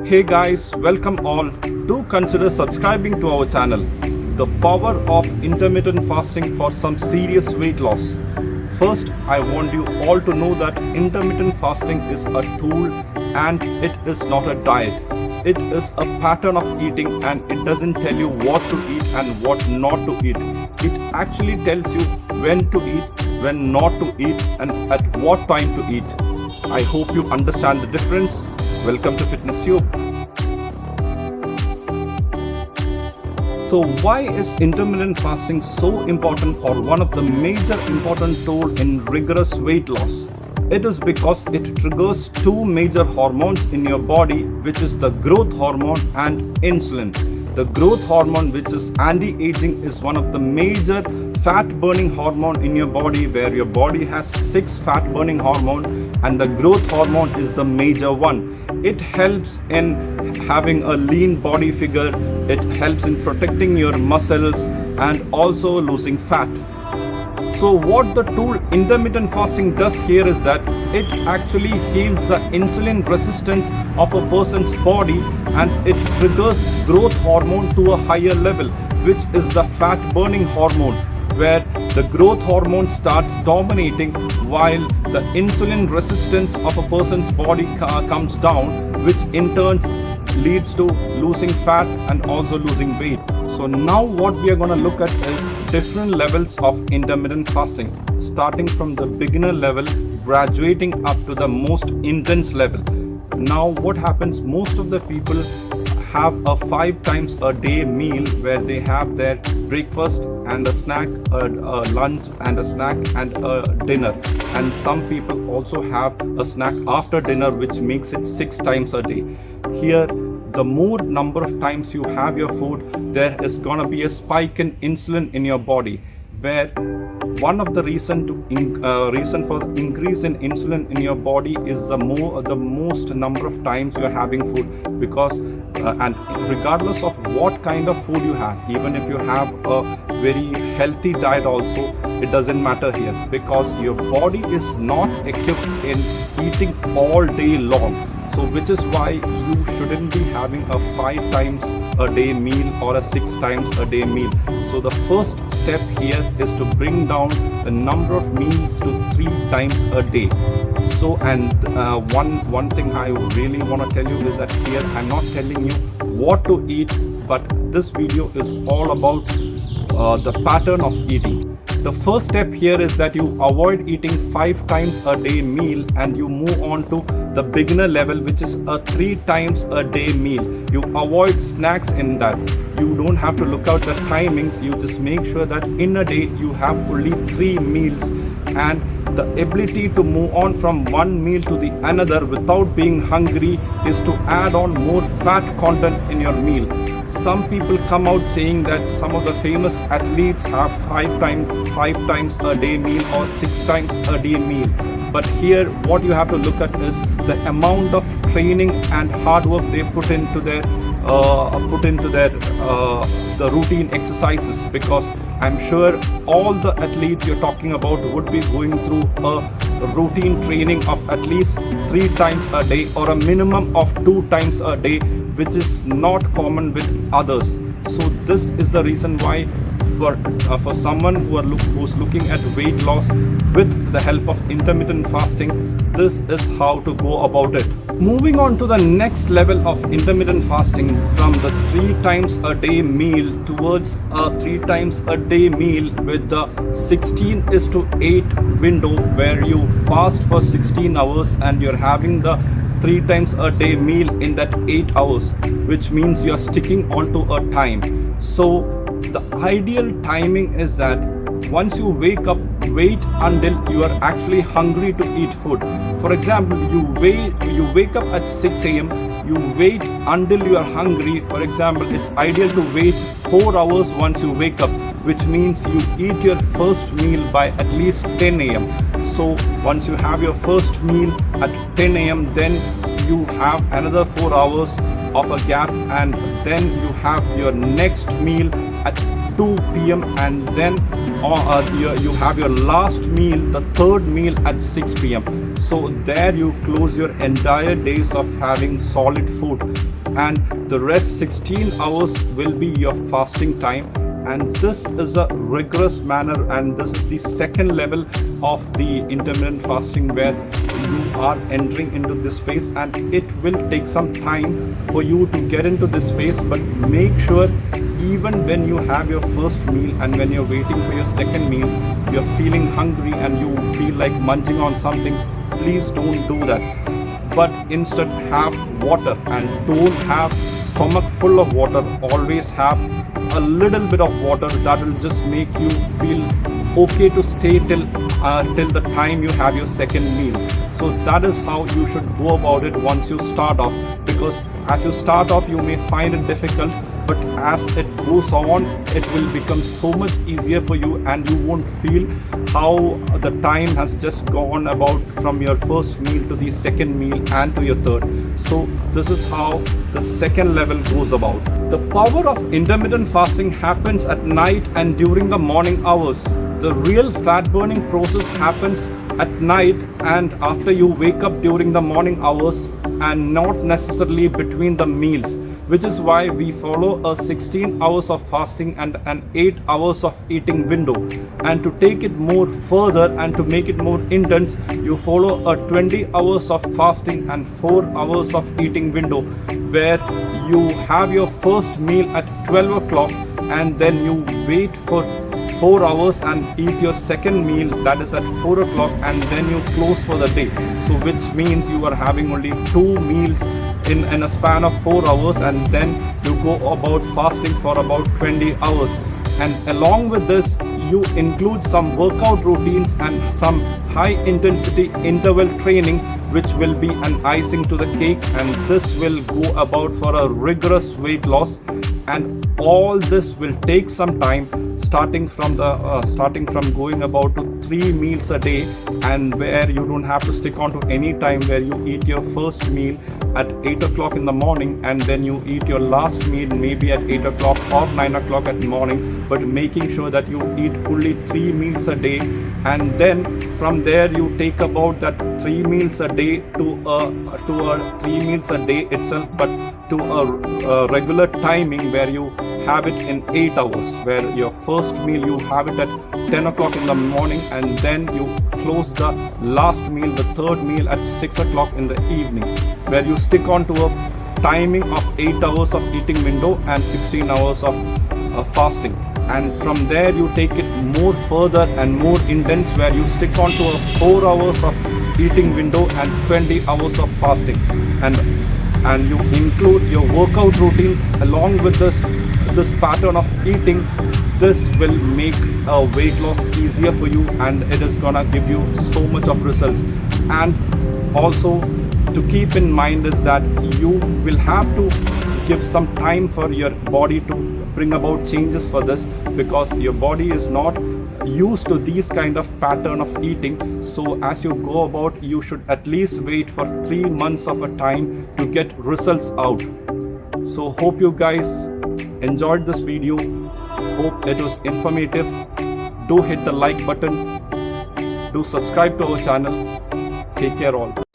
Hey guys, welcome all. Do consider subscribing to our channel. The power of intermittent fasting for some serious weight loss. First, I want you all to know that intermittent fasting is a tool and it is not a diet. It is a pattern of eating and it doesn't tell you what to eat and what not to eat. It actually tells you when to eat, when not to eat, and at what time to eat. I hope you understand the difference. Welcome to Fitness Tube. So why is intermittent fasting so important or one of the major important tool in rigorous weight loss? It is because it triggers two major hormones in your body, which is the growth hormone and insulin. The growth hormone, which is anti-aging, is one of the major fat burning hormone in your body, where your body has 6 fat burning hormone and the growth hormone is the major one. It helps in having a lean body figure, it helps in protecting your muscles and also losing fat. So what the tool intermittent fasting does here is that it actually heals the insulin resistance of a person's body and it triggers growth hormone to a higher level, which is the fat burning hormone, where the growth hormone starts dominating while the insulin resistance of a person's body comes down, which in turn leads to losing fat and also losing weight. So now what we are going to look at is different levels of intermittent fasting, starting from the beginner level, graduating up to the most intense level. Now what happens, most of the people have a 5 times a day meal where they have their breakfast and a snack, a lunch and a snack and a dinner, and some people also have a snack after dinner, which makes it 6 times a day. Here, the more number of times you have your food, there is gonna be a spike in insulin in your body, where one of the reason for the increase in insulin in your body is the most number of times you are having food, because and regardless of what kind of food you have, even if you have a very healthy diet also, it doesn't matter here, because your body is not equipped in eating all day long. So which is why you shouldn't be having a 5 times a day meal or a 6 times a day meal. So the first step here is to bring down the number of meals to 3 times a day. So and one thing I really want to tell you is that here I'm not telling you what to eat, but this video is all about the pattern of eating. The first step here is that you avoid eating 5 times a day meal and you move on to the beginner level, which is a 3 times a day meal. You avoid snacks in that. You don't have to look out the timings. You just make sure that in a day you have only 3 meals, and the ability to move on from one meal to the another without being hungry is to add on more fat content in your meal. Some people come out saying that some of the famous athletes have 5 times a day meal or 6 times a day meal. But here what you have to look at is the amount of training and hard work they put into their the routine exercises, because I'm sure all the athletes you're talking about would be going through a routine training of at least 3 times a day or a minimum of 2 times a day, which is not common with others. So this is the reason why for someone who's looking at weight loss with the help of intermittent fasting, this is how to go about it. Moving on to the next level of intermittent fasting, from the 3 times a day meal towards a 3 times a day meal with the 16:8 window, where you fast for 16 hours and you're having the 3 times a day meal in that 8 hours, which means you're sticking onto a time. So the ideal timing is that once you wake up, wait until you are actually hungry to eat food. For example, you wake up at 6 a.m., you wait until you are hungry. For example, it's ideal to wait 4 hours once you wake up, which means you eat your first meal by at least 10 a.m. So once you have your first meal at 10 a.m., then you have another 4 hours of a gap, and then you have your next meal at 2 p.m. and then you have your last meal, the third meal at 6 p.m. So there you close your entire days of having solid food, and the rest 16 hours will be your fasting time. And this is a rigorous manner, and this is the second level of the intermittent fasting, where you are entering into this phase, and it will take some time for you to get into this phase. But make sure, even when you have your first meal and when you're waiting for your second meal, you're feeling hungry and you feel like munching on something, please don't do that. But instead have water, and don't have stomach full of water. Always have a little bit of water. That will just make you feel okay to stay till the time you have your second meal. So that is how you should go about it once you start off, because as you start off you may find it difficult, but as it goes on it will become so much easier for you, and you won't feel how the time has just gone about from your first meal to the second meal and to your third. So this is how the second level goes about. The power of intermittent fasting happens at night and during the morning hours. The real fat burning process happens at night and after you wake up during the morning hours, and not necessarily between the meals, which is why we follow a 16 hours of fasting and an 8 hours of eating window. And to take it more further and to make it more intense, you follow a 20 hours of fasting and 4 hours of eating window, where you have your first meal at 12 o'clock and then you wait for 4 hours and eat your second meal, that is at 4 o'clock, and then you close for the day. So which means you are having only 2 meals in a span of 4 hours, and then you go about fasting for about 20 hours. And along with this, you include some workout routines and some high intensity interval training, which will be an icing to the cake, and this will go about for a rigorous weight loss. And all this will take some time, starting from going about to 3 meals a day, and where you don't have to stick on to any time, where you eat your first meal at 8 o'clock in the morning, and then you eat your last meal maybe at 8 o'clock or 9 o'clock at morning, but making sure that you eat only 3 meals a day. And then from there you take about that 3 meals a day to a 3 meals a day itself, but to a regular timing where you have it in 8 hours, where your first meal you have it at 10 o'clock in the morning, and then you close the last meal, the third meal, at 6 o'clock in the evening, where you stick on to a timing of 8 hours of eating window and 16 hours of fasting. And from there you take it more further and more intense, where you stick on to a 4 hours of eating window and 20 hours of fasting, and you include your workout routines along with this pattern of eating. This will make weight loss easier for you, and it is gonna give you so much of results. And also to keep in mind is that you will have to give some time for your body to bring about changes for this, because your body is not used to these kind of pattern of eating. So as you go about, you should at least wait for 3 months of a time to get results out. So hope you guys enjoyed this video. Hope it was informative. Do hit the like button. Do subscribe to our channel. Take care all.